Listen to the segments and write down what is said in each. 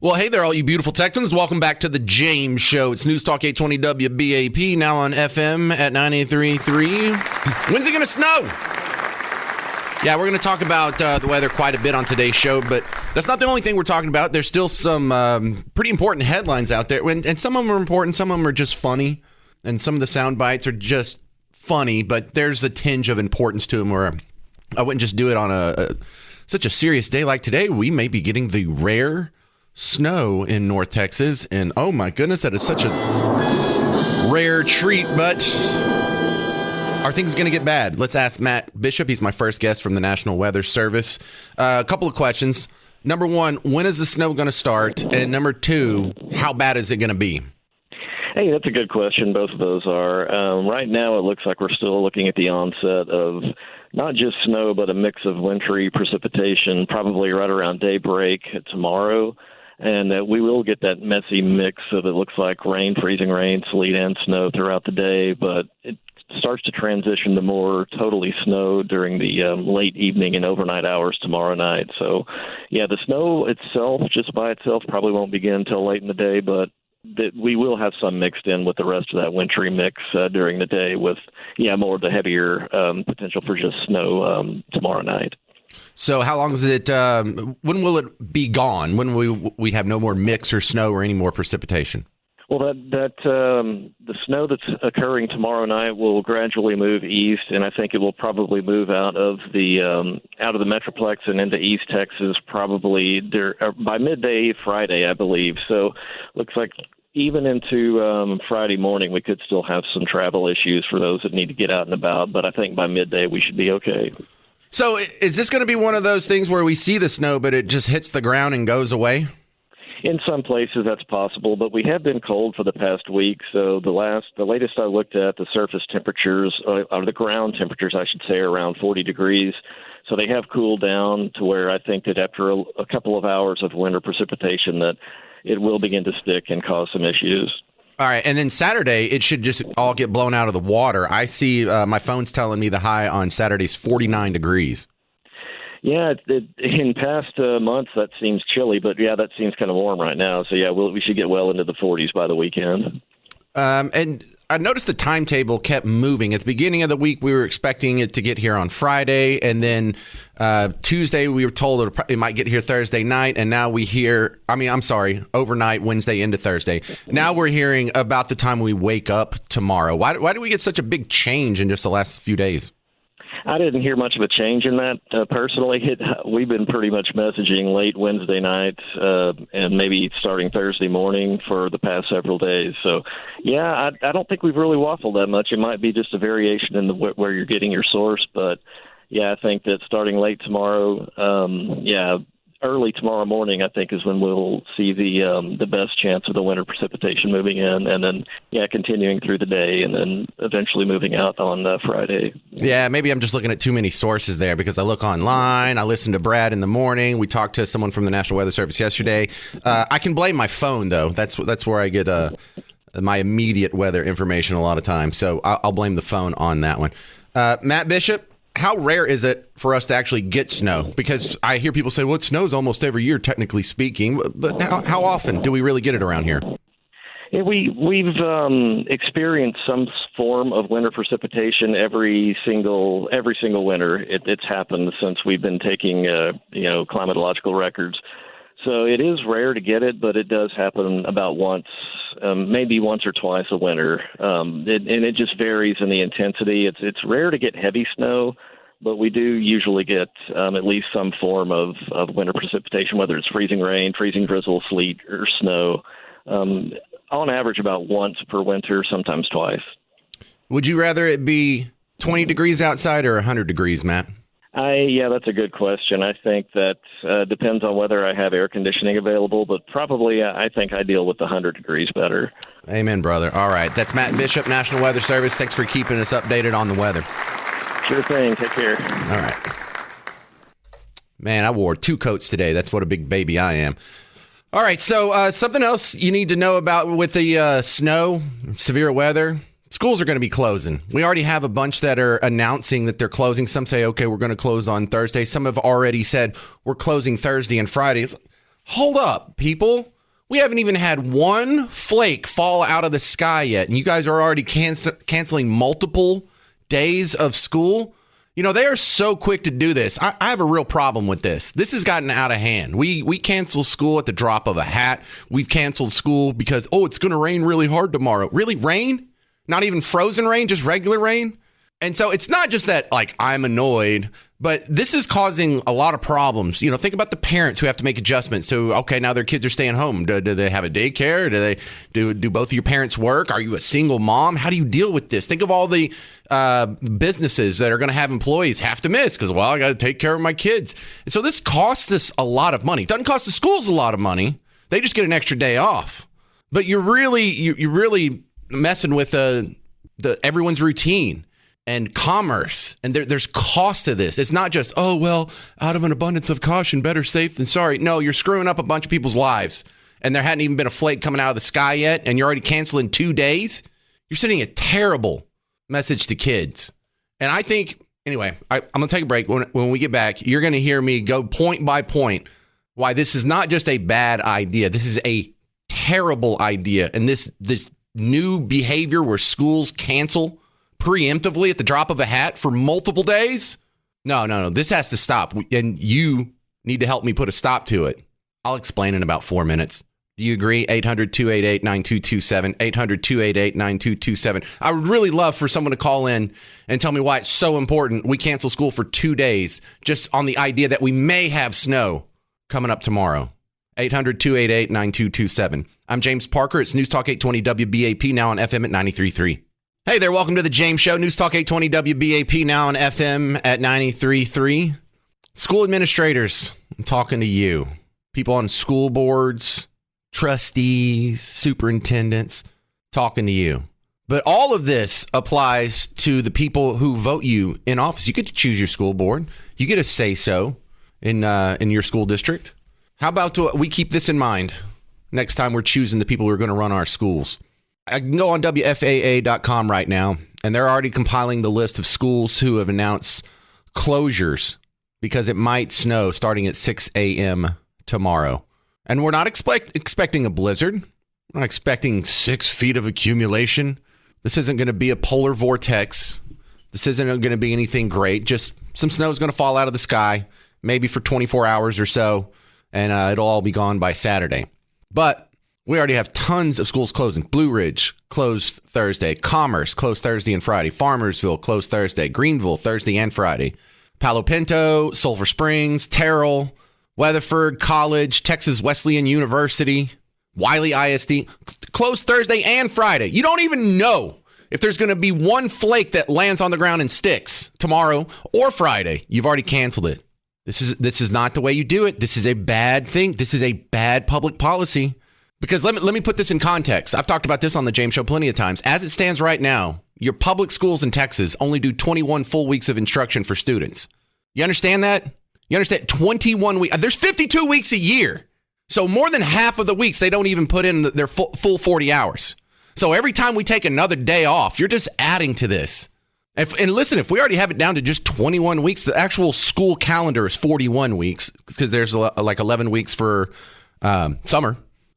Well, hey there, all you beautiful Texans. Welcome back to the James Show. It's News Talk 820 WBAP, now on FM at 98.3. When's it going to snow? Yeah, we're going to talk about the weather quite a bit on today's show, but that's not the only thing we're talking about. There's still some pretty important headlines out there, and some of them are important, some of them are just funny, and some of the sound bites are just funny, but there's a tinge of importance to them where I wouldn't just do it on such a serious day like today. We may be getting the rare snow in North Texas, and oh my goodness, that is such a rare treat, but are things going to get bad? Let's ask Matt Bishop. He's my first guest from the National Weather Service. A couple of questions. Number one, when is the snow going to start? And number two, how bad is it going to be? Hey, that's a good question. Both of those are. Right now, it looks like we're still looking at the onset of not just snow, but a mix of wintry precipitation, probably right around daybreak tomorrow. And we will get that messy mix of, it looks like, rain, freezing rain, sleet, and snow throughout the day. But it starts to transition to more totally snow during the late evening and overnight hours tomorrow night. So, yeah, the snow itself, just by itself, probably won't begin until late in the day, but we will have some mixed in with the rest of that wintry mix during the day with, more of the heavier potential for just snow tomorrow night. So how long is it, when will it be gone? When will we have no more mix or snow or any more precipitation? Well, the snow that's occurring tomorrow night will gradually move east, and I think it will probably move out of the Metroplex and into East Texas probably by midday Friday, I believe. So looks like even into Friday morning, we could still have some travel issues for those that need to get out and about, but I think by midday we should be okay. So is this going to be one of those things where we see the snow, but it just hits the ground and goes away? In some places that's possible, but we have been cold for the past week. So the latest I looked at, the surface temperatures, or the ground temperatures, I should say, are around 40 degrees. So they have cooled down to where I think that after a couple of hours of winter precipitation that it will begin to stick and cause some issues. All right, and then Saturday, it should just all get blown out of the water. I see my phone's telling me the high on Saturday is 49 degrees. Yeah, in past months, that seems chilly, but that seems kind of warm right now. So, we should get well into the 40s by the weekend. And I noticed the timetable kept moving. At the beginning of the week, we were expecting it to get here on Friday, and then Tuesday we were told it might get here Thursday night, and now we hear, overnight, Wednesday into Thursday. Now we're hearing about the time we wake up tomorrow. Why do we get such a big change in just the last few days? I didn't hear much of a change in that personally. We've been pretty much messaging late Wednesday night and maybe starting Thursday morning for the past several days. So, I don't think we've really waffled that much. It might be just a variation in where you're getting your source, but I think that starting late tomorrow, early tomorrow morning, I think, is when we'll see the best chance of the winter precipitation moving in, and then continuing through the day, and then eventually moving out on Friday. Yeah, maybe I'm just looking at too many sources there because I look online, I listen to Brad in the morning. We talked to someone from the National Weather Service yesterday. I can blame my phone though. That's where I get my immediate weather information a lot of times. So I'll blame the phone on that one. Matt Bishop, how rare is it for us to actually get snow? Because I hear people say, well, it snows almost every year, technically speaking. But how often do we really get it around here? Yeah, we've experienced some form of winter precipitation every single winter. It's happened since we've been taking climatological records. So it is rare to get it, but it does happen about once, maybe once or twice a winter. And it just varies in the intensity. It's rare to get heavy snow, but we do usually get at least some form of winter precipitation, whether it's freezing rain, freezing drizzle, sleet, or snow. On average, about once per winter, sometimes twice. Would you rather it be 20 degrees outside or 100 degrees, Matt? That's a good question. I think that depends on whether I have air conditioning available, but probably I think I deal with the 100 degrees better. Amen, brother. All right. That's Matt Bishop, National Weather Service. Thanks for keeping us updated on the weather. Sure thing. Take care. All right. Man, I wore 2 coats today. That's what a big baby I am. All right. So something else you need to know about with the snow, severe weather. Schools are going to be closing. We already have a bunch that are announcing that they're closing. Some say, okay, we're going to close on Thursday. Some have already said we're closing Thursday and Friday. hold up, people. We haven't even had one flake fall out of the sky yet, and you guys are already canceling multiple days of school. You know, they are so quick to do this. I have a real problem with this. This has gotten out of hand. We cancel school at the drop of a hat. We've canceled school because, it's going to rain really hard tomorrow. Really? Rain? Not even frozen rain, just regular rain? And so it's not just that, like, I'm annoyed, but this is causing a lot of problems. You know, think about the parents who have to make adjustments. So, okay, now their kids are staying home. Do they have a daycare? Do both of your parents work? Are you a single mom? How do you deal with this? Think of all the businesses that are going to have employees have to miss because, I got to take care of my kids. And so this costs us a lot of money. It doesn't cost the schools a lot of money. They just get an extra day off. But you're really messing with everyone's routine and commerce, and there's cost to this. It's not just, out of an abundance of caution, better safe than sorry. No, you're screwing up a bunch of people's lives, and there hadn't even been a flake coming out of the sky yet, and you're already canceling 2 days. You're sending a terrible message to kids. And I think, anyway, I'm going to take a break. When we get back, you're going to hear me go point by point why this is not just a bad idea. This is a terrible idea, and this new behavior where schools cancel preemptively at the drop of a hat for multiple days? No. This has to stop. And you need to help me put a stop to it. I'll explain in about 4 minutes. Do you agree? 800-288-9227. 800-288-9227. I would really love for someone to call in and tell me why it's so important we cancel school for 2 days just on the idea that we may have snow coming up tomorrow. 800-288-9227. I'm James Parker. It's News Talk 820 WBAP, now on FM at 93.3. Hey there, welcome to the James Show. News Talk 820 WBAP, now on FM at 93.3. School administrators, I'm talking to you. People on school boards, trustees, superintendents, talking to you. But all of this applies to the people who vote you in office. You get to choose your school board. You get a say-so in your school district. How about we keep this in mind next time we're choosing the people who are going to run our schools? I can go on WFAA.com right now, and they're already compiling the list of schools who have announced closures because it might snow starting at 6 a.m. tomorrow. And we're not expecting a blizzard. We're not expecting 6 feet of accumulation. This isn't going to be a polar vortex. This isn't going to be anything great. Just some snow is going to fall out of the sky, maybe for 24 hours or so, and it'll all be gone by Saturday. But we already have tons of schools closing. Blue Ridge closed Thursday. Commerce closed Thursday and Friday. Farmersville closed Thursday. Greenville Thursday and Friday. Palo Pinto, Sulphur Springs, Terrell, Weatherford College, Texas Wesleyan University, Wiley ISD closed Thursday and Friday. You don't even know if there's going to be one flake that lands on the ground and sticks tomorrow or Friday. You've already canceled it. This is not the way you do it. This is a bad thing. This is a bad public policy. Because let me put this in context. I've talked about this on the James Show plenty of times. As it stands right now, your public schools in Texas only do 21 full weeks of instruction for students. You understand that? You understand? 21 weeks. There's 52 weeks a year. So more than half of the weeks, they don't even put in their full 40 hours. So every time we take another day off, you're just adding to this. And listen, if we already have it down to just 21 weeks, the actual school calendar is 41 weeks because there's like 11 weeks for summer.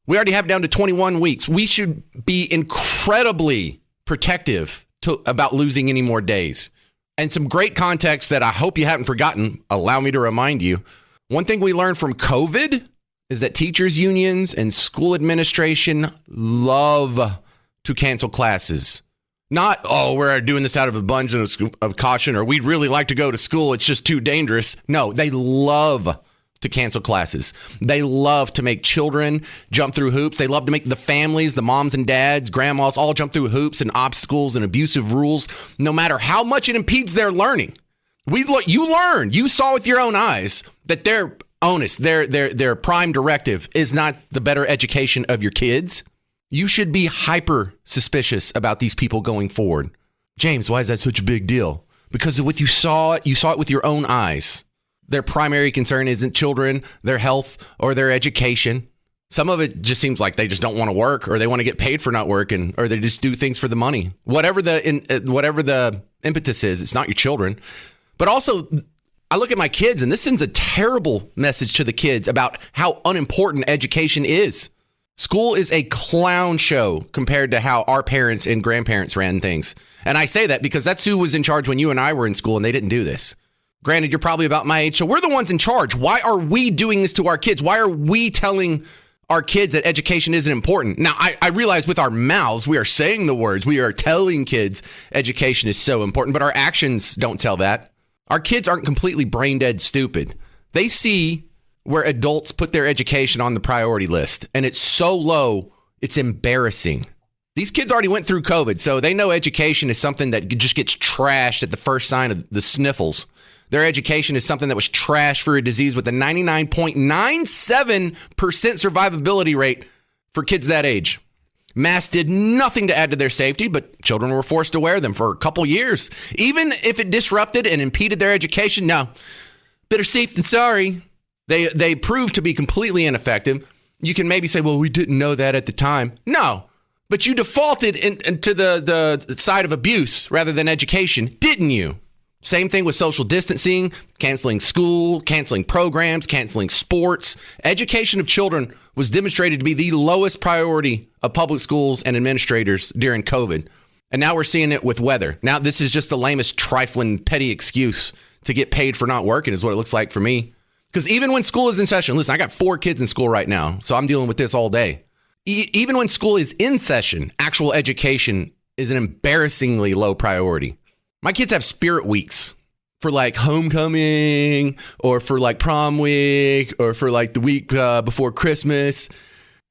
We already have it down to 21 weeks. We should be incredibly protective about losing any more days. And some great context that I hope you haven't forgotten. Allow me to remind you. One thing we learned from COVID is that teachers' unions and school administration love to cancel classes. Not, we're doing this out of abundance of caution, or we'd really like to go to school. It's just too dangerous. No, they love to cancel classes. They love to make children jump through hoops. They love to make the families, the moms and dads, grandmas, all jump through hoops and obstacles and abusive rules, no matter how much it impedes their learning. You saw with your own eyes that their onus, their prime directive is not the better education of your kids. You should be hyper suspicious about these people going forward. James, why is that such a big deal? Because of what you saw it with your own eyes. Their primary concern isn't children, their health, or their education. Some of it just seems like they just don't want to work, or they want to get paid for not working, or they just do things for the money. Whatever the impetus is, it's not your children. But also, I look at my kids, and this sends a terrible message to the kids about how unimportant education is. School is a clown show compared to how our parents and grandparents ran things. And I say that because that's who was in charge when you and I were in school, and they didn't do this. Granted, you're probably about my age, so we're the ones in charge. Why are we doing this to our kids? Why are we telling our kids that education isn't important? Now, I realize with our mouths, we are saying the words. We are telling kids education is so important, but our actions don't tell that. Our kids aren't completely brain dead stupid. They see where adults put their education on the priority list, and it's so low, it's embarrassing. These kids already went through COVID, so they know education is something that just gets trashed at the first sign of the sniffles. Their education is something that was trashed for a disease with a 99.97% survivability rate for kids that age. Masks did nothing to add to their safety, but children were forced to wear them for a couple years. Even if it disrupted and impeded their education, no. Better safe than sorry. They proved to be completely ineffective. You can maybe say, well, we didn't know that at the time. No, but you defaulted into the side of abuse rather than education, didn't you? Same thing with social distancing, canceling school, canceling programs, canceling sports. Education of children was demonstrated to be the lowest priority of public schools and administrators during COVID. And now we're seeing it with weather. Now, this is just the lamest, trifling, petty excuse to get paid for not working is what it looks like for me. Because even when school is in session, listen, I got 4 kids in school right now, so I'm dealing with this all day. Even when school is in session, actual education is an embarrassingly low priority. My kids have spirit weeks for like homecoming or for like prom week or for like the week before Christmas.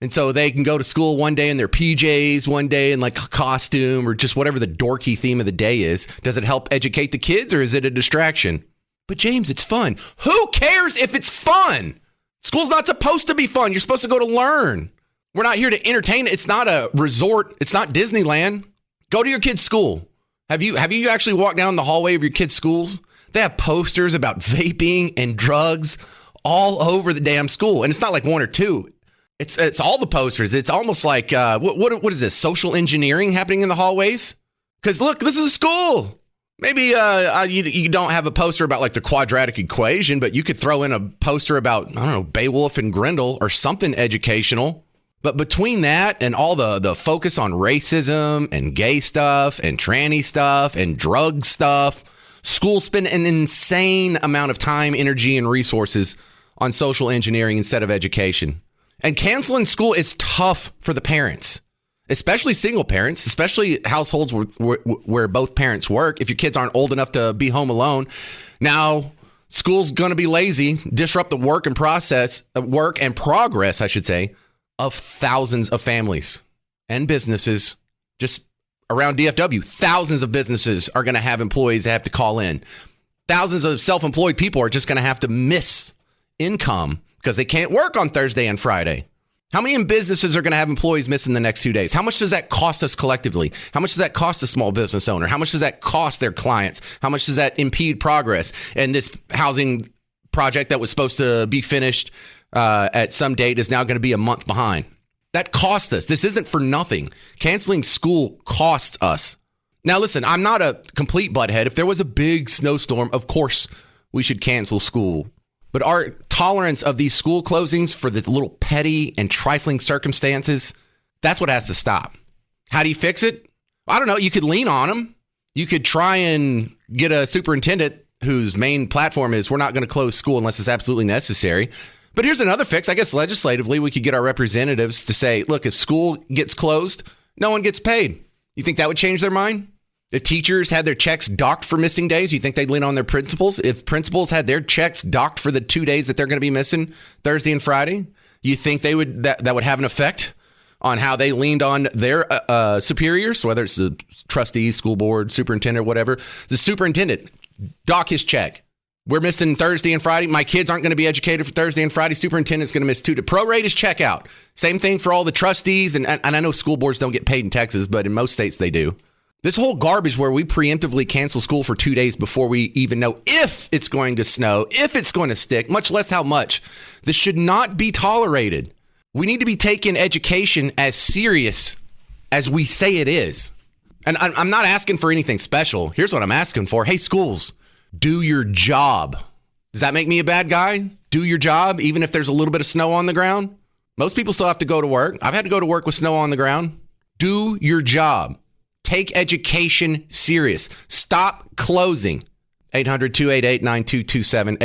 And so they can go to school one day in their PJs, one day in like a costume or just whatever the dorky theme of the day is. Does it help educate the kids or is it a distraction? But James, it's fun. Who cares if it's fun? School's not supposed to be fun. You're supposed to go to learn. We're not here to entertain. It's not a resort. It's not Disneyland. Go to your kid's school. Have you actually walked down the hallway of your kids' schools? They have posters about vaping and drugs all over the damn school. And it's not like 1 or 2. It's all the posters. It's almost like, what is this, social engineering happening in the hallways? Because look, this is a school. Maybe you don't have a poster about like the quadratic equation, but you could throw in a poster about, I don't know, Beowulf and Grendel or something educational. But between that and all the focus on racism and gay stuff and tranny stuff and drug stuff, schools spend an insane amount of time, energy, and resources on social engineering instead of education. And canceling school is tough for the parents, especially single parents, especially households where both parents work. If your kids aren't old enough to be home alone, now school's going to be lazy, disrupt the work and progress, I should say, of thousands of families and businesses just around DFW. Thousands of businesses are going to have employees that have to call in. Thousands of self-employed people are just going to have to miss income because they can't work on Thursday and Friday. How many businesses are going to have employees missing the next 2 days? How much does that cost us collectively? How much does that cost a small business owner? How much does that cost their clients? How much does that impede progress? And this housing project that was supposed to be finished at some date is now going to be a month behind. That cost us. This isn't for nothing. Canceling school costs us. Now, listen, I'm not a complete butthead. If there was a big snowstorm, of course we should cancel school. But our tolerance of these school closings for the little petty and trifling circumstances, that's what has to stop. How do you fix it? I don't know. You could lean on them. You could try and get a superintendent whose main platform is we're not going to close school unless it's absolutely necessary. But here's another fix. I guess legislatively, we could get our representatives to say, look, if school gets closed, no one gets paid. You think that would change their mind? If teachers had their checks docked for missing days, you think they'd lean on their principals? If principals had their checks docked for the 2 days that they're going to be missing, Thursday and Friday, you think that would have an effect on how they leaned on their superiors, whether it's the trustees, school board, superintendent, whatever. The superintendent, dock his check. We're missing Thursday and Friday. My kids aren't going to be educated for Thursday and Friday. Superintendent's going to miss 2 to prorate his check out. Same thing for all the trustees. And I know school boards don't get paid in Texas, but in most states they do. This whole garbage where we preemptively cancel school for 2 days before we even know if it's going to snow, if it's going to stick, much less how much. This should not be tolerated. We need to be taking education as serious as we say it is. And I'm not asking for anything special. Here's what I'm asking for. Hey, schools, do your job. Does that make me a bad guy? Do your job, even if there's a little bit of snow on the ground? Most people still have to go to work. I've had to go to work with snow on the ground. Do your job. Take education serious. Stop closing. 800-288-9227.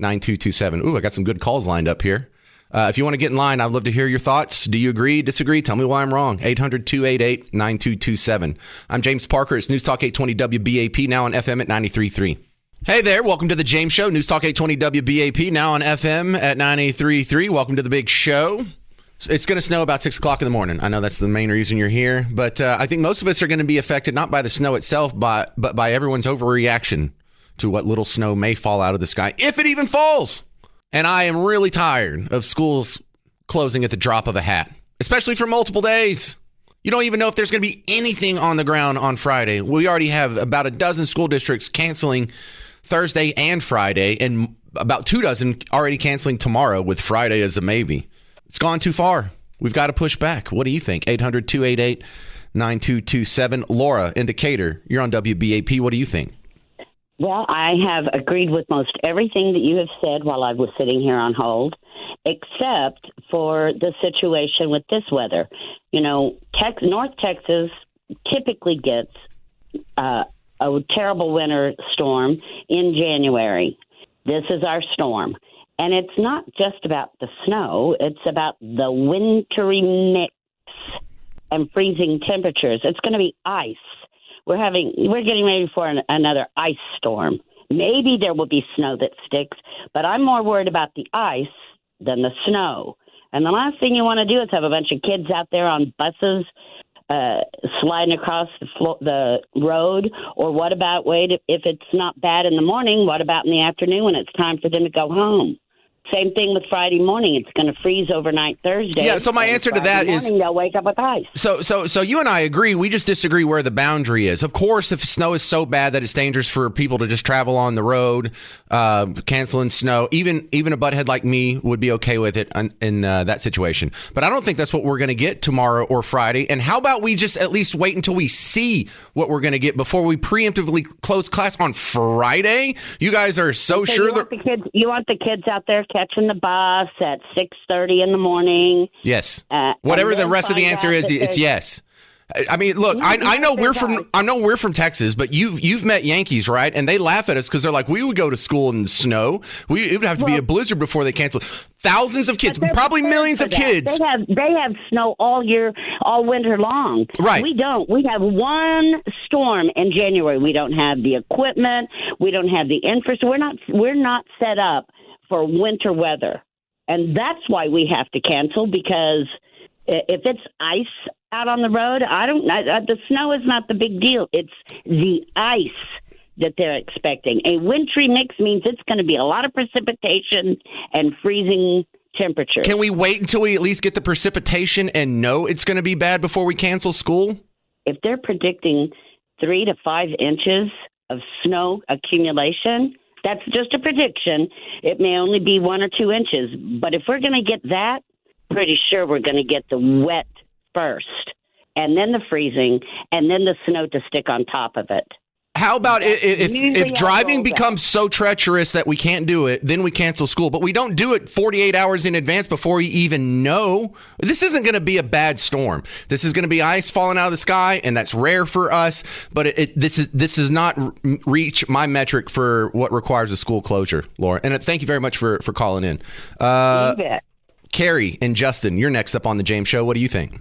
800-288-9227. Ooh, I got some good calls lined up here. If you want to get in line, I'd love to hear your thoughts. Do you agree, disagree? Tell me why I'm wrong. 800-288-9227. I'm James Parker. It's News Talk 820 WBAP, now on FM at 93.3. Hey there. Welcome to the James Show. News Talk 820 WBAP, now on FM at 93.3. Welcome to the big show. It's going to snow about 6 o'clock in the morning. I know that's the main reason you're here, but I think most of us are going to be affected not by the snow itself, but by everyone's overreaction to what little snow may fall out of the sky, if it even falls. And I am really tired of schools closing at the drop of a hat, especially for multiple days. You don't even know if there's going to be anything on the ground on Friday. We already have about a dozen school districts canceling Thursday and Friday, and about 2 dozen already canceling tomorrow, with Friday as a maybe. It's gone too far. We've got to push back. What do you think? 800-288-9227. Laura in Decatur, you're on WBAP. What do you think? Well, I have agreed with most everything that you have said while I was sitting here on hold, except for the situation with this weather. You know, North Texas typically gets a terrible winter storm in January. This is our storm. And it's not just about the snow. It's about the wintry mix and freezing temperatures. It's going to be ice. We're getting ready for another ice storm. Maybe there will be snow that sticks, but I'm more worried about the ice than the snow. And the last thing you want to do is have a bunch of kids out there on buses sliding across the road. Or what about, if it's not bad in the morning, what about in the afternoon when it's time for them to go home? Same thing with Friday morning. It's going to freeze overnight Thursday. Yeah, so my answer to that is they'll wake up with ice. So you and I agree. We just disagree where the boundary is. Of course, if snow is so bad that it's dangerous for people to just travel on the road, canceling snow, even a butthead like me would be okay with it in that situation. But I don't think that's what we're going to get tomorrow or Friday. And how about we just at least wait until we see what we're going to get before we preemptively close class on Friday? You guys are so sure you want the kids out there catching the bus at 6:30 in the morning. Yes. Whatever the rest of the answer is, it's yes. I mean, look, I know we're from Texas, but you've met Yankees, right? And they laugh at us because they're like, we would go to school in the snow. It would have to be a blizzard before they cancel. Thousands of kids, probably millions of kids. They have snow all year, all winter long. Right. We don't. We have one storm in January. We don't have the equipment. We don't have the infrastructure. We're not set up for winter weather. And that's why we have to cancel, because if it's ice out on the road, the snow is not the big deal. It's the ice that they're expecting. A wintry mix means it's going to be a lot of precipitation and freezing temperatures. Can we wait until we at least get the precipitation and know it's going to be bad before we cancel school? If they're predicting 3 to 5 inches of snow accumulation, that's just a prediction. It may only be 1 or 2 inches. But if we're going to get that, pretty sure we're going to get the wet first, and then the freezing, and then the snow to stick on top of it. How about if driving becomes so treacherous that we can't do it, then we cancel school. But we don't do it 48 hours in advance before we even know. This isn't going to be a bad storm. This is going to be ice falling out of the sky, and that's rare for us. But this does not reach my metric for what requires a school closure, Laura. And thank you very much for calling in. You bet. Carrie and Justin, you're next up on the James Show. What do you think?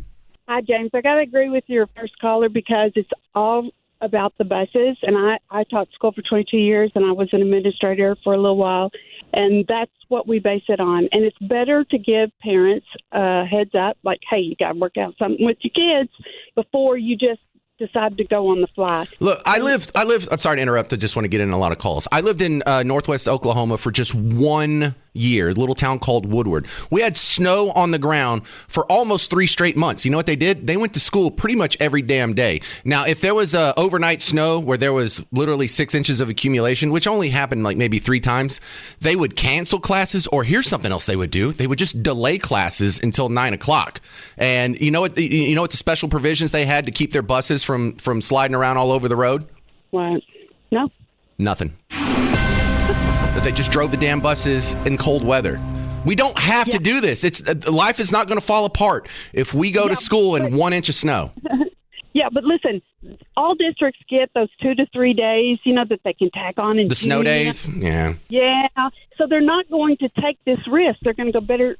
Hi, James. I got to agree with your first caller because it's all about the buses. And I taught school for 22 years, and I was an administrator for a little while. And that's what we base it on. And it's better to give parents a heads up, like, hey, you got to work out something with your kids before you just decide to go on the fly. Look, I'm sorry to interrupt. I just want to get in a lot of calls. I lived in Northwest Oklahoma for just 1 year, a little town called Woodward. We had snow on the ground for almost 3 straight months. You know what they did? They went to school pretty much every damn day. Now, if there was overnight snow where there was literally 6 inches of accumulation, which only happened like maybe 3 times, they would cancel classes, or here's something else they would do. They would just delay classes until 9 o'clock. And you know what the special provisions they had to keep their buses from sliding around all over the road? What? No. Nothing. that they just drove the damn buses in cold weather. We don't have to do this. Life is not going to fall apart if we go to school in 1 inch of snow. Yeah, but listen, all districts get those 2 to 3 days, that they can tack on in the snow days. Yeah. So they're not going to take this risk. They're going to go better.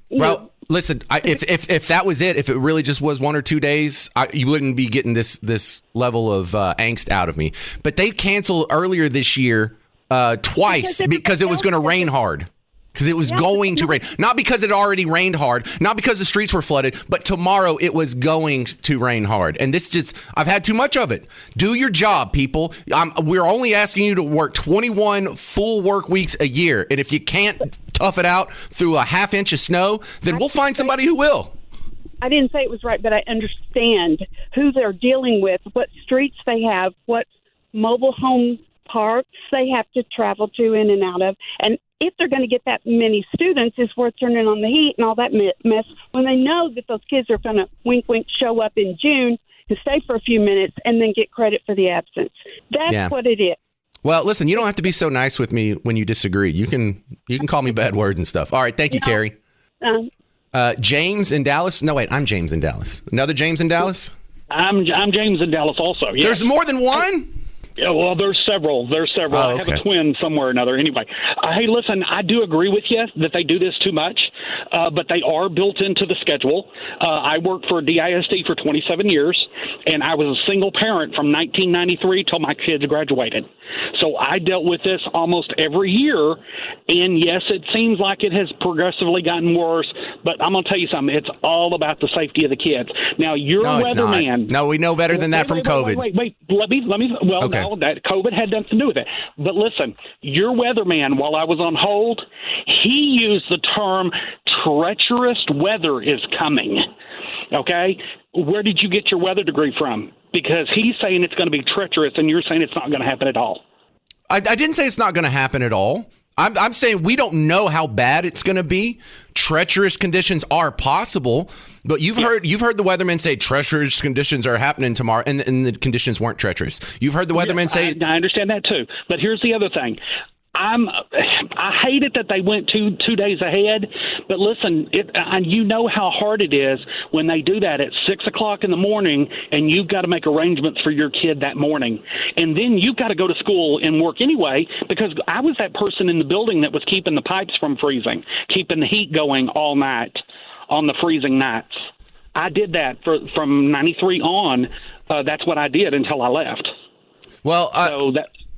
Listen, if that was it, if it really just was 1 or 2 days, you wouldn't be getting this level of angst out of me. But they canceled earlier this year twice because it was going to rain hard. Because it was going to rain. Not because it already rained hard. Not because the streets were flooded. But tomorrow it was going to rain hard. And I've had too much of it. Do your job, people. We're only asking you to work 21 full work weeks a year. And if you can't tough it out through a half inch of snow, then we'll find somebody who will. I didn't say it was right, but I understand who they're dealing with, what streets they have, what mobile home parks they have to travel to in and out of. And if they're going to get that many students, it's worth turning on the heat and all that mess when they know that those kids are going to wink, wink, show up in June to stay for a few minutes and then get credit for the absence. That's what it is. Well, listen, you don't have to be so nice with me when you disagree. You can call me bad words and stuff. All right. Thank you, Carrie. James in Dallas. No, wait, I'm James in Dallas. Another James in Dallas? I'm James in Dallas also. Yes. There's more than one? Yeah, well, there's several. Oh, okay. I have a twin somewhere or another. Anyway, hey, listen, I do agree with you that they do this too much, but they are built into the schedule. I worked for DISD for 27 years, and I was a single parent from 1993 till my kids graduated. So I dealt with this almost every year, and yes, it seems like it has progressively gotten worse, but I'm going to tell you something. It's all about the safety of the kids. Now, you're a weatherman. No, we know better than that from COVID. Wait. Let me. Well, okay. No, that COVID had nothing to do with it. But listen, your weatherman, while I was on hold, he used the term treacherous weather is coming. Okay? Where did you get your weather degree from? Because he's saying it's going to be treacherous, and you're saying it's not going to happen at all. I didn't say it's not going to happen at all. I'm saying we don't know how bad it's going to be. Treacherous conditions are possible, but you've heard the weathermen say treacherous conditions are happening tomorrow, and the conditions weren't treacherous. You've heard the weathermen say. I understand that too, but here's the other thing. I hate it that they went two days ahead, but listen, you know how hard it is when they do that at 6 o'clock in the morning, and you've got to make arrangements for your kid that morning, and then you've got to go to school and work anyway. Because I was that person in the building that was keeping the pipes from freezing, keeping the heat going all night on the freezing nights. I did that from 93 on. That's what I did until I left. Well,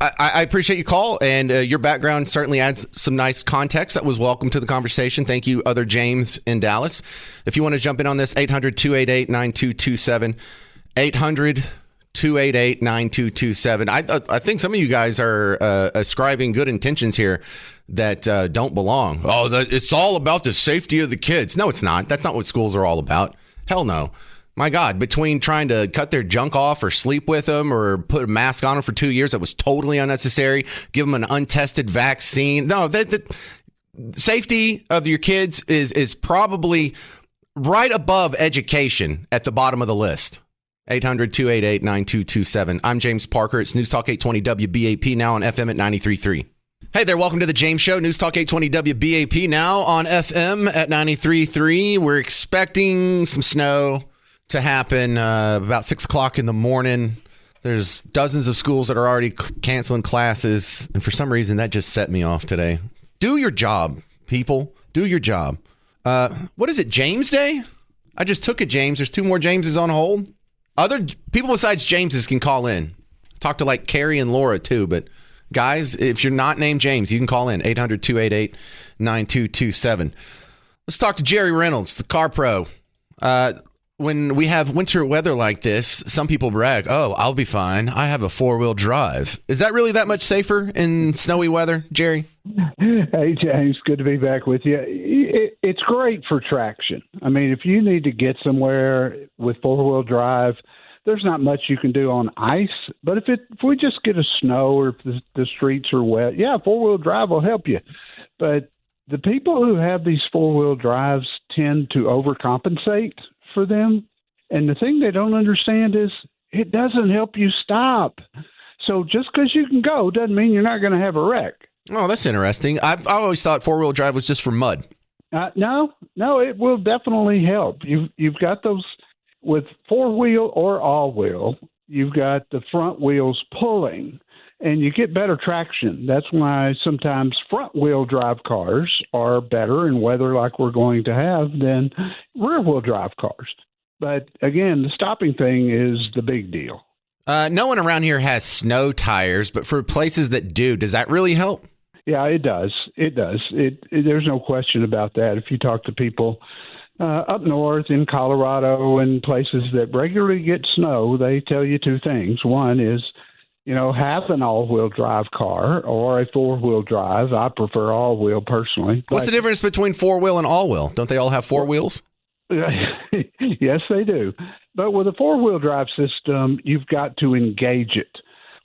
I appreciate your call, and your background certainly adds some nice context. That was welcome to the conversation. Thank you, other James in Dallas. If you want to jump in on this, 800-288-9227, 800-288-9227. I think some of you guys are ascribing good intentions here that don't belong. Oh, it's all about the safety of the kids. No, it's not. That's not what schools are all about. Hell no. My God, between trying to cut their junk off or sleep with them or put a mask on them for 2 years, that was totally unnecessary. Give them an untested vaccine. No, the safety of your kids is probably right above education at the bottom of the list. 800-288-9227. I'm James Parker. It's News Talk 820 WBAP, now on FM at 93.3. Hey there, welcome to the James Show, News Talk 820 WBAP, now on FM at 93.3. We're expecting some snow to happen about 6 o'clock in the morning. There's dozens of schools that are already canceling classes, and for some reason that just set me off today. Do your job, people. Do your job. What is it, James Day? I just took it, James. There's 2 more Jameses on hold. Other people besides Jameses can call in. Talk to like Carrie and Laura too, but guys, if you're not named James, you can call in 800-288-9227. Let's talk to Jerry Reynolds, the car pro. When we have winter weather like this, some people brag, oh, I'll be fine. I have a 4-wheel drive. Is that really that much safer in snowy weather, Jerry? Hey, James, good to be back with you. It's great for traction. I mean, if you need to get somewhere with 4-wheel drive, there's not much you can do on ice. But if we just get a snow or if the streets are wet, 4-wheel drive will help you. But the people who have these 4-wheel drives tend to overcompensate for them. And the thing they don't understand is it doesn't help you stop. So just because you can go doesn't mean you're not going to have a wreck. Oh, that's interesting. I always thought four-wheel drive was just for mud. No, it will definitely help. You've got those with four-wheel or all-wheel. You've got the front wheels pulling, and you get better traction. That's why sometimes front-wheel drive cars are better in weather like we're going to have than rear-wheel drive cars. But again, the stopping thing is the big deal. No one around here has snow tires, but for places that do, does that really help? Yeah, it does. It does. There's no question about that. If you talk to people up north in Colorado and places that regularly get snow, they tell you two things. One is, have an all-wheel drive car or a four-wheel drive. I prefer all-wheel personally. What's the difference between four-wheel and all-wheel? Don't they all have four wheels? Yes, they do. But with a four-wheel drive system, you've got to engage it.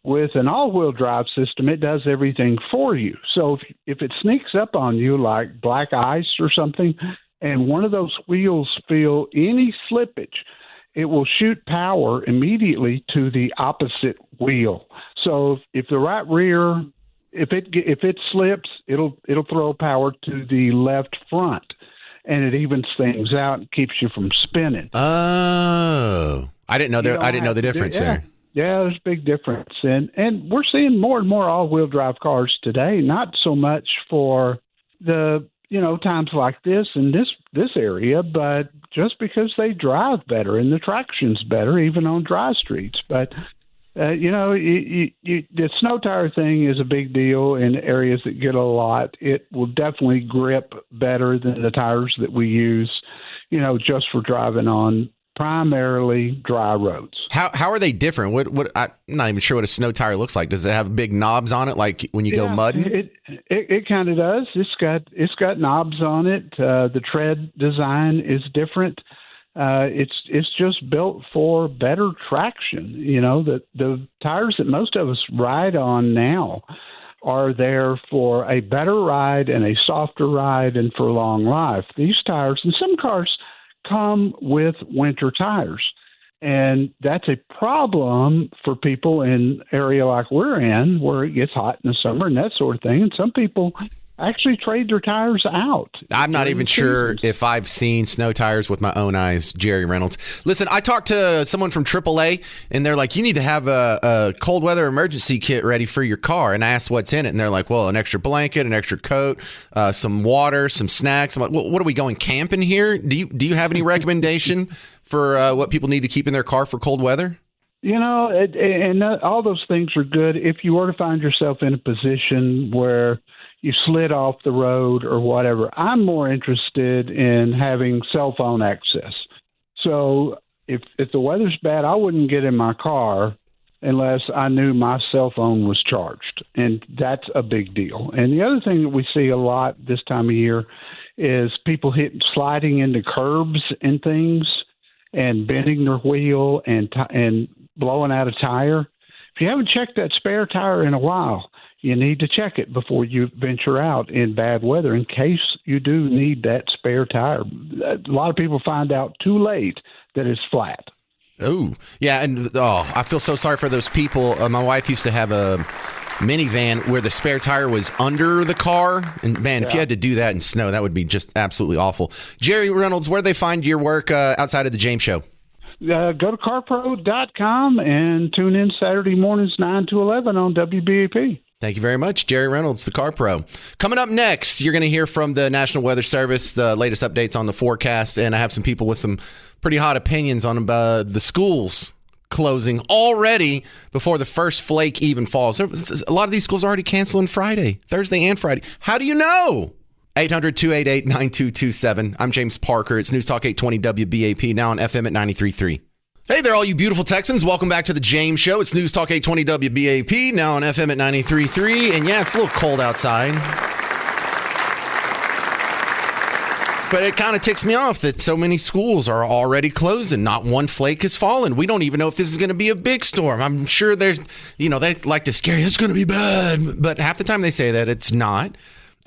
With an all-wheel drive system, it does everything for you. So if it sneaks up on you like black ice or something, and one of those wheels feel any slippage, it will shoot power immediately to the opposite wheel. So if the right rear, if it slips, it'll throw power to the left front. And it evens things out and keeps you from spinning. Oh, I didn't know I didn't know the difference there. Yeah, there's a big difference, and we're seeing more and more all-wheel drive cars today. Not so much for the times like this in this area, but just because they drive better and the traction's better, even on dry streets. But the snow tire thing is a big deal in areas that get a lot. It will definitely grip better than the tires that we use, just for driving on primarily dry roads. How are they different? What I'm not even sure what a snow tire looks like. Does it have big knobs on it, like when you go mudding? It kind of does. It's got knobs on it. The tread design is different. It's just built for better traction. The tires that most of us ride on now are there for a better ride and a softer ride and for long life. These tires, and some cars come with winter tires, and that's a problem for people in an area like we're in, where it gets hot in the summer and that sort of thing. And some people actually trade their tires out. I'm not even sure if I've seen snow tires with my own eyes, Jerry Reynolds. Listen, I talked to someone from AAA, and they're like, you need to have a cold weather emergency kit ready for your car. And I asked what's in it, and they're like, well, an extra blanket, an extra coat, some water, some snacks. I'm like, well, what are we going camping here? Do you have any recommendation for what people need to keep in their car for cold weather? And all those things are good if you were to find yourself in a position where you slid off the road or whatever. I'm more interested in having cell phone access. So if the weather's bad, I wouldn't get in my car unless I knew my cell phone was charged. And that's a big deal. And the other thing that we see a lot this time of year is people sliding into curbs and things and bending their wheel and blowing out a tire. If you haven't checked that spare tire in a while, you need to check it before you venture out in bad weather in case you do need that spare tire. A lot of people find out too late that it's flat. Oh, yeah. And I feel so sorry for those people. My wife used to have a minivan where the spare tire was under the car. And man, if you had to do that in snow, that would be just absolutely awful. Jerry Reynolds, where do they find your work outside of the James Show? Go to carpro.com and tune in Saturday mornings 9 to 11 on WBAP. Thank you very much, Jerry Reynolds, the Car Pro. Coming up next, you're going to hear from the National Weather Service, the latest updates on the forecast, and I have some people with some pretty hot opinions on the schools closing already before the first flake even falls. A lot of these schools are already canceling Thursday and Friday. How do you know? 800-288-9227. I'm James Parker. It's News Talk 820 WBAP, now on FM at 93.3. Hey there, all you beautiful Texans. Welcome back to the James Show. It's News Talk 820 WBAP, now on FM at 93.3. And yeah, it's a little cold outside. But it kind of ticks me off that so many schools are already closing. Not one flake has fallen. We don't even know if this is going to be a big storm. I'm sure they like to scare you. It's going to be bad. But half the time they say that it's not.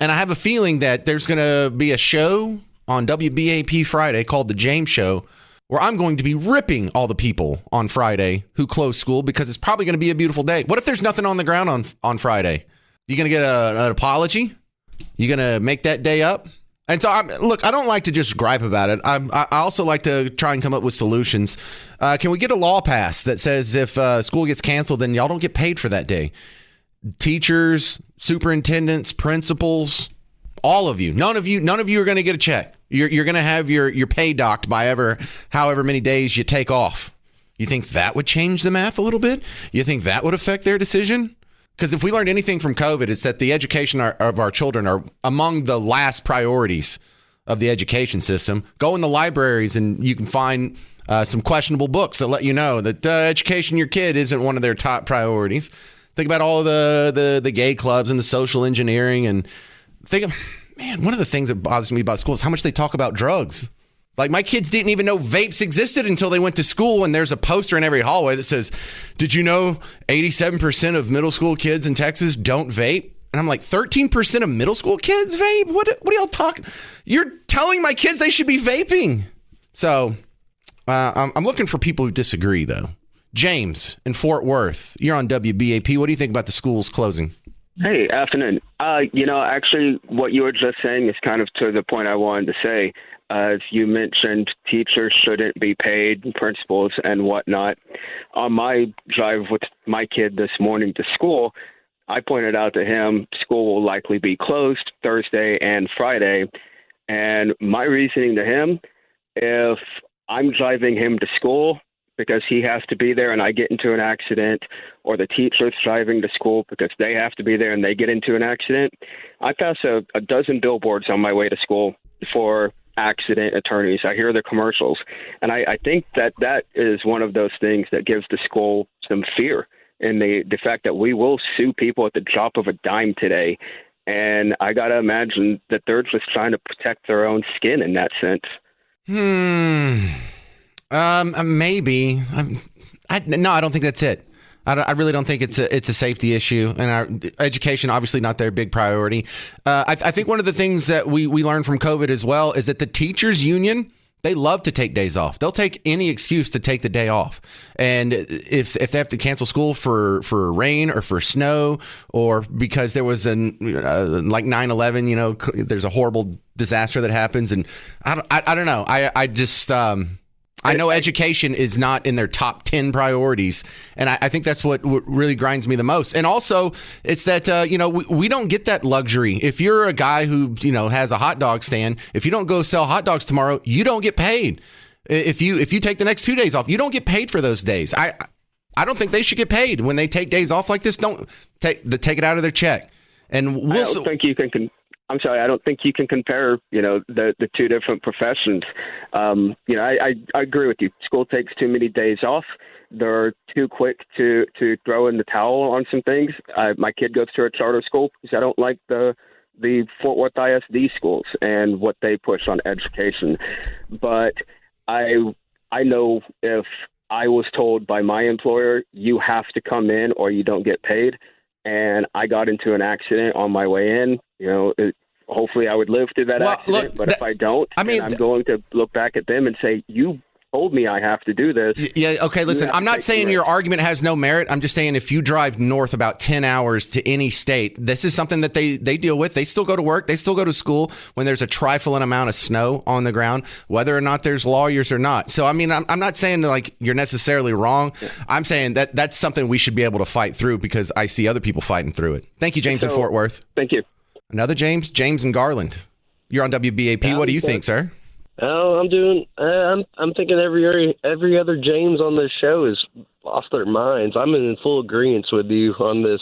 And I have a feeling that there's going to be a show on WBAP Friday called The James Show, where I'm going to be ripping all the people on Friday who close school because it's probably going to be a beautiful day. What if there's nothing on the ground on Friday? You going to get an apology? You going to make that day up? And so, look, I don't like to just gripe about it. I also like to try and come up with solutions. Can we get a law passed that says if school gets canceled, then y'all don't get paid for that day? Teachers, superintendents, principals, all of you. None of you are going to get a check. You're going to have your pay docked by however many days you take off. You think that would change the math a little bit? You think that would affect their decision? Because if we learned anything from COVID, it's that the education of our children are among the last priorities of the education system. Go in the libraries and you can find some questionable books that let you know that education of your kid isn't one of their top priorities. Think about all the gay clubs and the social engineering, and one of the things that bothers me about school is how much they talk about drugs. Like, my kids didn't even know vapes existed until they went to school, and there's a poster in every hallway that says, did you know 87% of middle school kids in Texas don't vape? And I'm like, 13% of middle school kids vape? What are y'all talking? You're telling my kids they should be vaping. So I'm looking for people who disagree, though. James in Fort Worth, you're on WBAP. What do you think about the schools closing? Hey, afternoon. Actually, what you were just saying is kind of to the point I wanted to say. As you mentioned, teachers shouldn't be paid, principals and whatnot. On my drive with my kid this morning to school, I pointed out to him school will likely be closed Thursday and Friday. And my reasoning to him, if I'm driving him to school because he has to be there and I get into an accident, or the teacher's driving to school because they have to be there and they get into an accident, I pass a dozen billboards on my way to school for accident attorneys. I hear the commercials. And I think that is one of those things that gives the school some fear in the fact that we will sue people at the drop of a dime today. And I got to imagine that they're just trying to protect their own skin in that sense. Maybe. No, I don't think that's it. I really don't think it's a safety issue, and our education obviously not their big priority. I think one of the things that we learned from COVID as well is that the teachers union, they love to take days off. They'll take any excuse to take the day off. And if they have to cancel school for rain or for snow, or because there was like 9/11, there's a horrible disaster that happens, and I don't know. I know education is not in their top 10 priorities, and I think that's what really grinds me the most. And also, it's that, we don't get that luxury. If you're a guy who, has a hot dog stand, if you don't go sell hot dogs tomorrow, you don't get paid. If you take the next 2 days off, you don't get paid for those days. I don't think they should get paid when they take days off like this. Don't take it out of their check. And I don't think you can. I'm sorry, I don't think you can compare, the two different professions. I agree with you. School takes too many days off. They're too quick to throw in the towel on some things. My kid goes to a charter school because I don't like the Fort Worth ISD schools and what they push on education. But I know if I was told by my employer, you have to come in or you don't get paid, and I got into an accident on my way in, hopefully I would live through that accident. But if I don't, I'm going to look back at them and say, you told me I have to do this. Yeah, okay, listen, I'm not saying your argument has no merit. I'm just saying if you drive north about 10 hours to any state, this is something that they deal with. They still go to work. They still go to school when there's a trifling amount of snow on the ground, whether or not there's lawyers or not. So, I'm not saying like you're necessarily wrong. Yeah. I'm saying that's something we should be able to fight through because I see other people fighting through it. Thank you, James in Fort Worth. Thank you. Another James in Garland. You're on WBAP. What do you think, sir? Oh, I'm thinking every other James on this show has lost their minds. I'm in full agreement with you on this.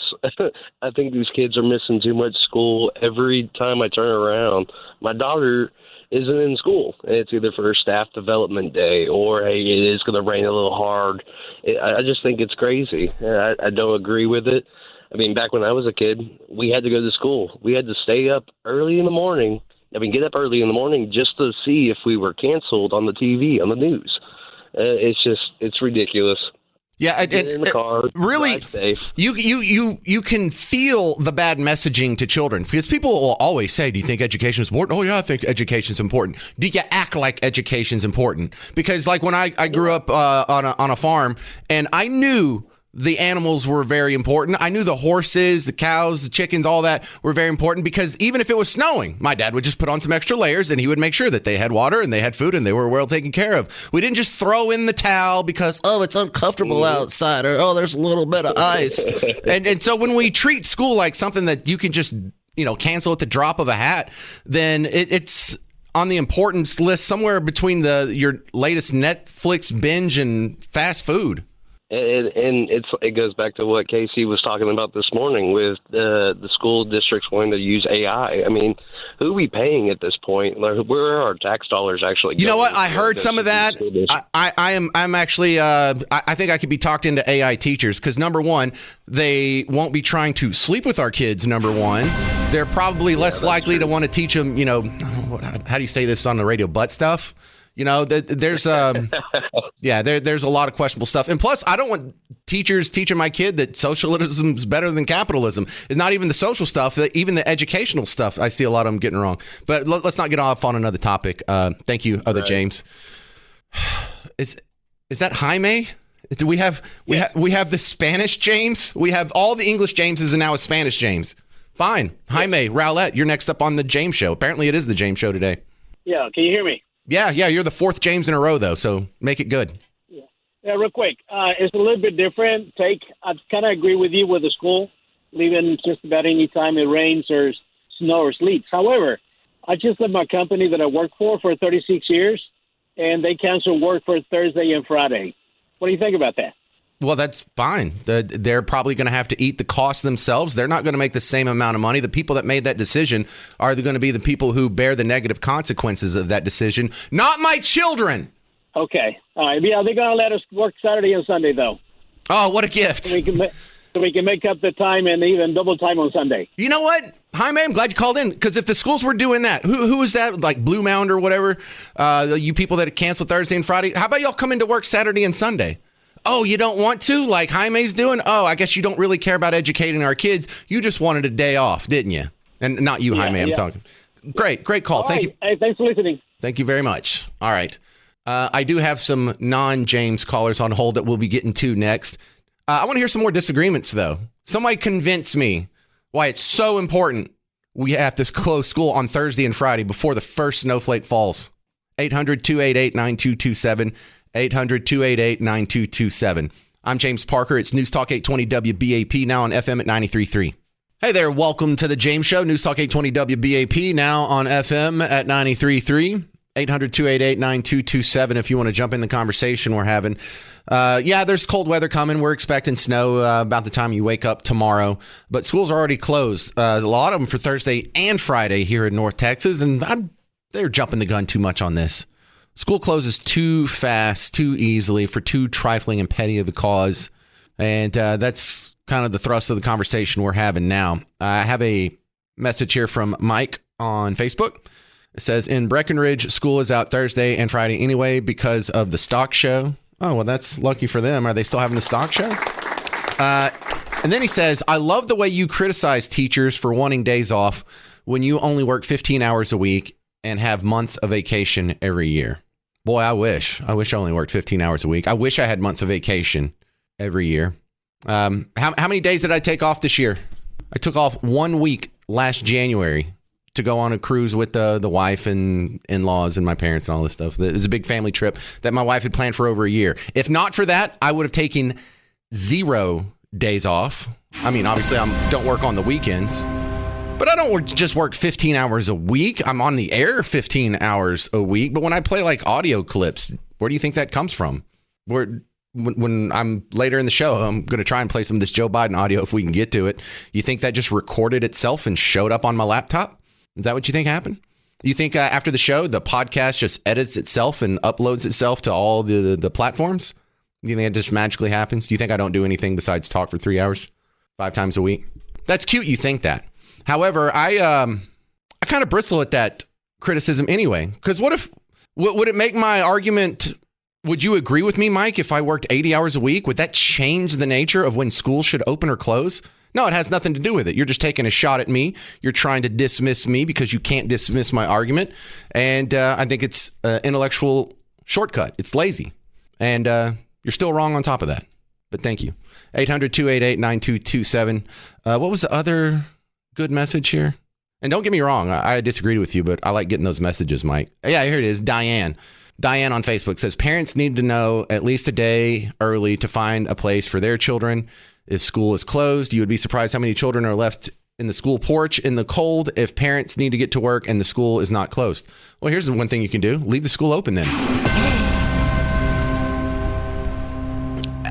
I think these kids are missing too much school every time I turn around. My daughter isn't in school. It's either for her staff development day or, hey, it is going to rain a little hard. I just think it's crazy. I don't agree with it. Back when I was a kid, we had to go to school. We had to stay up early in the morning. Get up early in the morning just to see if we were canceled on the TV, on the news. It's ridiculous. Yeah, get in the car, really, drive safe. You can feel the bad messaging to children because people will always say, "Do you think education is important?" Oh yeah, I think education is important. Do you act like education is important? Because like when I grew up on a farm, and I knew the animals were very important. I knew the horses, the cows, the chickens, all that were very important because even if it was snowing, my dad would just put on some extra layers and he would make sure that they had water and they had food and they were well taken care of. We didn't just throw in the towel because, oh, it's uncomfortable outside or, oh, there's a little bit of ice. And so when we treat school like something that you can just, cancel at the drop of a hat, then it's on the importance list somewhere between your latest Netflix binge and fast food. And it goes back to what Casey was talking about this morning with the school districts wanting to use AI. I mean, who are we paying at this point? Like, where are our tax dollars actually going? You know what? I heard some of that. I'm actually, I think I could be talked into AI teachers because, number one, they won't be trying to sleep with our kids, number one. They're probably less likely to want to teach them, how do you say this on the radio, butt stuff? There's there's a lot of questionable stuff. And plus, I don't want teachers teaching my kid that socialism is better than capitalism. It's not even the social stuff, even the educational stuff. I see a lot of them getting wrong. But let's not get off on another topic. Thank you, other James. Is that Jaime? Do we have the Spanish James? We have all the English Jameses and now a Spanish James. Fine. Jaime Rowlett, you're next up on the James Show. Apparently, it is the James Show today. Yeah, can you hear me? Yeah, you're the fourth James in a row, though, so make it good. Yeah, real quick. It's a little bit different take. I kind of agree with you with the school, leaving just about any time it rains or snow or sleets. However, I just left my company that I worked for 36 years, and they canceled work for Thursday and Friday. What do you think about that? Well, that's fine. They're probably going to have to eat the cost themselves. They're not going to make the same amount of money. The people that made that decision are going to be the people who bear the negative consequences of that decision, not my children. Okay. All right. Yeah, they're going to let us work Saturday and Sunday, though. Oh, what a gift. So we can make up the time and even double time on Sunday. You know what? Jaime, I'm glad you called in, because if the schools were doing that, who is that, like Blue Mound or whatever, you people that canceled Thursday and Friday, how about y'all come into work Saturday and Sunday? Oh, you don't want to, like Jaime's doing? Oh, I guess you don't really care about educating our kids. You just wanted a day off, didn't you? And not you, Jaime, I'm talking. Great call. All Thank right. you. Hey, thanks for listening. Thank you very much. All right. I do have some non-James callers on hold that we'll be getting to next. I want to hear some more disagreements, though. Somebody convince me why it's so important we have to close school on Thursday and Friday before the first snowflake falls. 800-288-9227. 800-288-9227. I'm James Parker. It's News Talk 820 WBAP, now on FM at 93.3. Hey there. Welcome to the James Show. News Talk 820 WBAP, now on FM at 93.3. 800-288-9227 if you want to jump in the conversation we're having. There's cold weather coming. We're expecting snow about the time you wake up tomorrow. But schools are already closed. A lot of them for Thursday and Friday here in North Texas. And they're jumping the gun too much on this. School closes too fast, too easily, for too trifling and petty of a cause. And that's kind of the thrust of the conversation we're having now. I have a message here from Mike on Facebook. It says, in Breckenridge, school is out Thursday and Friday anyway because of the stock show. Oh, well, that's lucky for them. Are they still having the stock show? And then he says, I love the way you criticize teachers for wanting days off when you only work 15 hours a week and have months of vacation every year. Boy, I wish I only worked 15 hours a week. I wish I had months of vacation every year. How many days did I take off this year? I took off 1 week last January to go on a cruise with the wife and in-laws and my parents and all this stuff. It was a big family trip that my wife had planned for over a year. If not for that, I would have taken 0 days off. I mean, obviously, I don't work on the weekends. But I don't just work 15 hours a week. I'm on the air 15 hours a week. But when I play like audio clips, where do you think that comes from? When I'm later in the show, I'm going to try and play some of this Joe Biden audio if we can get to it. You think that just recorded itself and showed up on my laptop? Is that what you think happened? You think after the show, the podcast just edits itself and uploads itself to all the platforms? Do you think it just magically happens? Do you think I don't do anything besides talk for 3 hours, 5 times a week? That's cute. You think that. However, I kind of bristle at that criticism anyway, because would it make my argument? Would you agree with me, Mike, if I worked 80 hours a week? Would that change the nature of when schools should open or close? No, it has nothing to do with it. You're just taking a shot at me. You're trying to dismiss me because you can't dismiss my argument. And I think it's an intellectual shortcut. It's lazy. And you're still wrong on top of that. But thank you. 800-288-9227. What was the other good message here? And don't get me wrong, I disagreed with you, but I like getting those messages, Mike. Yeah, here it is. Diane on Facebook says, parents need to know at least a day early to find a place for their children. If school is closed, you would be surprised how many children are left in the school porch in the cold if parents need to get to work and the school is not closed. Well, here's one thing you can do. Leave the school open then.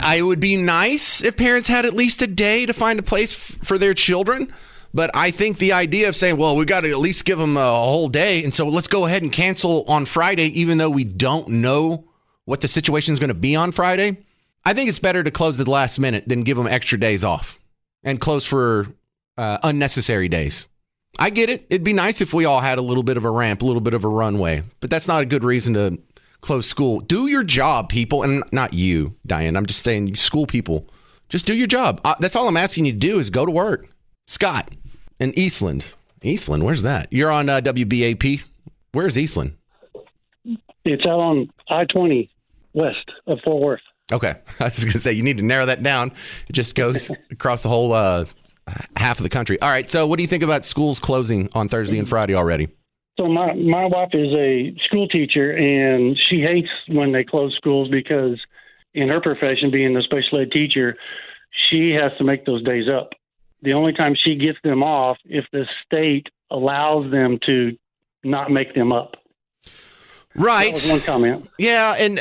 It would be nice if parents had at least a day to find a place for their children. But I think the idea of saying, well, we got to at least give them a whole day. And so let's go ahead and cancel on Friday, even though we don't know what the situation is going to be on Friday. I think it's better to close at the last minute than give them extra days off and close for unnecessary days. I get it. It'd be nice if we all had a little bit of a ramp, a little bit of a runway, but that's not a good reason to close school. Do your job, people. And not you, Diane. I'm just saying, school people, just do your job. That's all I'm asking you to do is go to work. Scott in Eastland. Eastland, where's that? You're on WBAP. Where's Eastland? It's out on I-20 west of Fort Worth. Okay. I was going to say, you need to narrow that down. It just goes across the whole half of the country. All right. So what do you think about schools closing on Thursday and Friday already? So my wife is a school teacher, and she hates when they close schools because in her profession, being a special ed teacher, she has to make those days up. The only time she gets them off if the state allows them to not make them up. Right. That was one comment. Yeah, and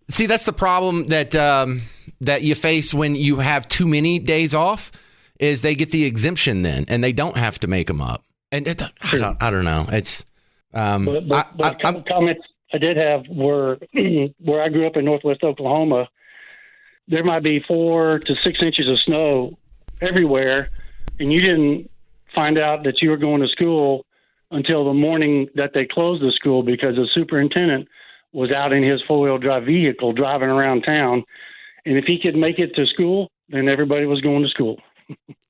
see, that's the problem that you face when you have too many days off, is they get the exemption then, and they don't have to make them up. And I don't know. It's but comments I did have were where I grew up in Northwest Oklahoma. There might be 4 to 6 inches of snow everywhere, and you didn't find out that you were going to school until the morning that they closed the school because the superintendent was out in his four-wheel drive vehicle driving around town. And if he could make it to school, then everybody was going to school.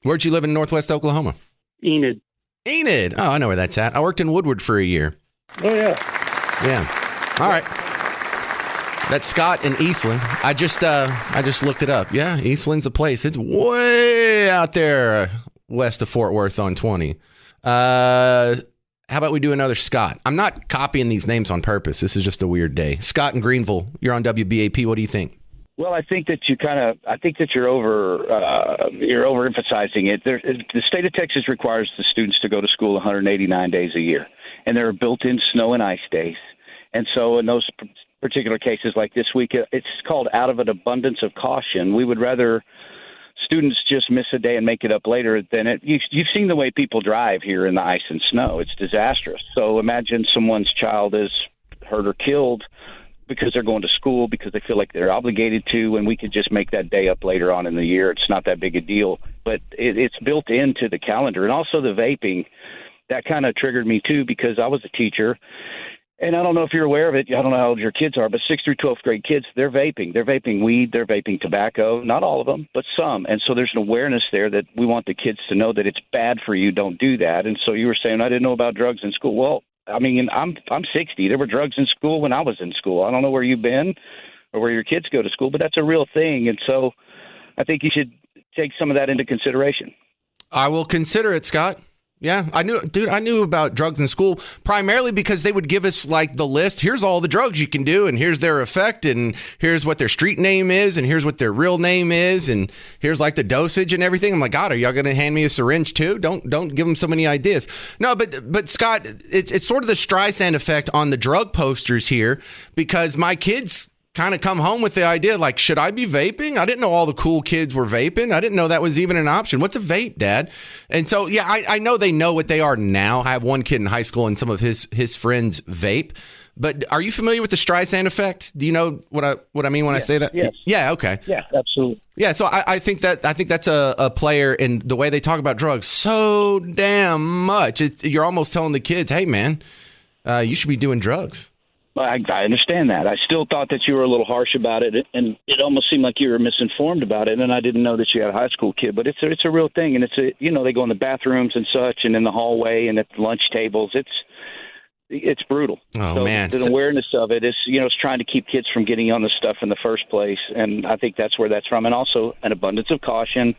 Where'd you live in Northwest Oklahoma? Enid. Enid. Oh, I know where that's at. I worked in Woodward for a year. Oh, yeah. Yeah. All right. That's Scott in Eastland. I just looked it up. Yeah, Eastland's a place. It's way out there west of Fort Worth on 20. How about we do another Scott? I'm not copying these names on purpose. This is just a weird day. Scott in Greenville, you're on WBAP. What do you think? Well, I think that you're overemphasizing it. The state of Texas requires the students to go to school 189 days a year, and there are built-in snow and ice days. And so in those particular cases like this week, it's called out of an abundance of caution. We would rather students just miss a day and make it up later than it. You've seen the way people drive here in the ice and snow. It's disastrous. So imagine someone's child is hurt or killed because they're going to school because they feel like they're obligated to, and we could just make that day up later on in the year. It's not that big a deal, but it's built into the calendar. And also the vaping, that kind of triggered me too, because I was a teacher. And I don't know if you're aware of it. I don't know how old your kids are, but 6th through 12th grade kids, they're vaping. They're vaping weed. They're vaping tobacco. Not all of them, but some. And so there's an awareness there that we want the kids to know that it's bad for you. Don't do that. And so you were saying, I didn't know about drugs in school. Well, I mean, I'm 60. There were drugs in school when I was in school. I don't know where you've been or where your kids go to school, but that's a real thing. And so I think you should take some of that into consideration. I will consider it, Scott. Yeah, I knew about drugs in school primarily because they would give us like the list. Here's all the drugs you can do, and here's their effect, and here's what their street name is, and here's what their real name is, and here's like the dosage and everything. I'm like, God, are y'all going to hand me a syringe too? Don't give them so many ideas. No, but Scott, it's sort of the Streisand effect on the drug posters here, because my kids kind of come home with the idea like, should I be vaping? I didn't know all the cool kids were vaping. I didn't know that was even an option. What's a vape, Dad? And so, yeah, I know they know what they are now. I have one kid in high school and some of his friends vape. But are you familiar with the Streisand effect? Do you know what I mean when I say that? Yes. Yeah. Okay. Yeah, absolutely. Yeah. So I think that's a player in the way they talk about drugs so damn much. You're almost telling the kids, hey, man, you should be doing drugs. I understand that. I still thought that you were a little harsh about it, and it almost seemed like you were misinformed about it, and I didn't know that you had a high school kid. But it's a real thing, and they go in the bathrooms and such, and in the hallway and at the lunch tables. it's brutal. Oh, so man. The awareness of it is, it's trying to keep kids from getting on this stuff in the first place. And I think that's where that's from. And also an abundance of caution.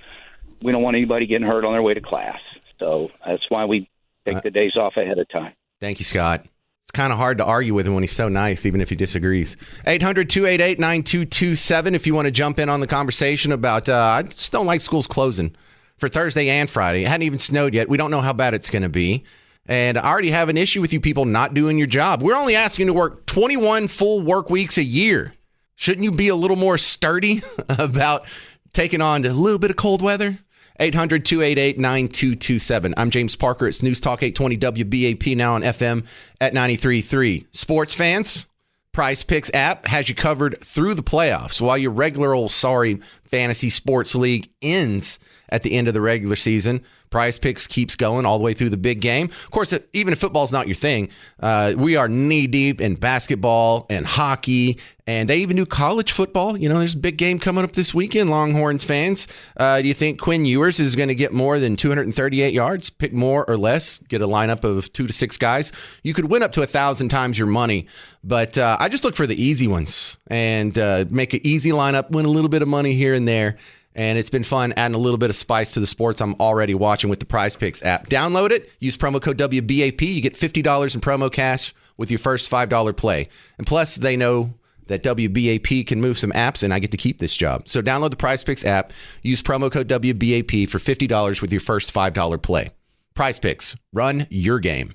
We don't want anybody getting hurt on their way to class. So that's why we take the days off ahead of time. Thank you, Scott. It's kind of hard to argue with him when he's so nice, even if he disagrees. 800-288-9227 if you want to jump in on the conversation about, I just don't like schools closing for Thursday and Friday. It hadn't even snowed yet. We don't know how bad it's going to be. And I already have an issue with you people not doing your job. We're only asking you to work 21 full work weeks a year. Shouldn't you be a little more sturdy about taking on a little bit of cold weather? 800-288-9227. I'm James Parker. It's News Talk 820 WBAP, now on FM at 93.3. Sports fans, Prize Picks app has you covered through the playoffs while your regular old sorry fantasy sports league ends at the end of the regular season. Prize Picks keeps going all the way through the big game. Of course, even if football's not your thing, we are knee-deep in basketball and hockey, and they even do college football. There's a big game coming up this weekend, Longhorns fans. Do you think Quinn Ewers is going to get more than 238 yards? Pick more or less. Get a lineup of 2 to 6 guys. You could win up to 1,000 times your money, but I just look for the easy ones and make an easy lineup, win a little bit of money here and there. And it's been fun adding a little bit of spice to the sports I'm already watching with the Prize Picks app. Download it. Use promo code WBAP. You get $50 in promo cash with your first $5 play. And plus, they know that WBAP can move some apps, and I get to keep this job. So download the Prize Picks app. Use promo code WBAP for $50 with your first $5 play. Prize Picks. Run your game.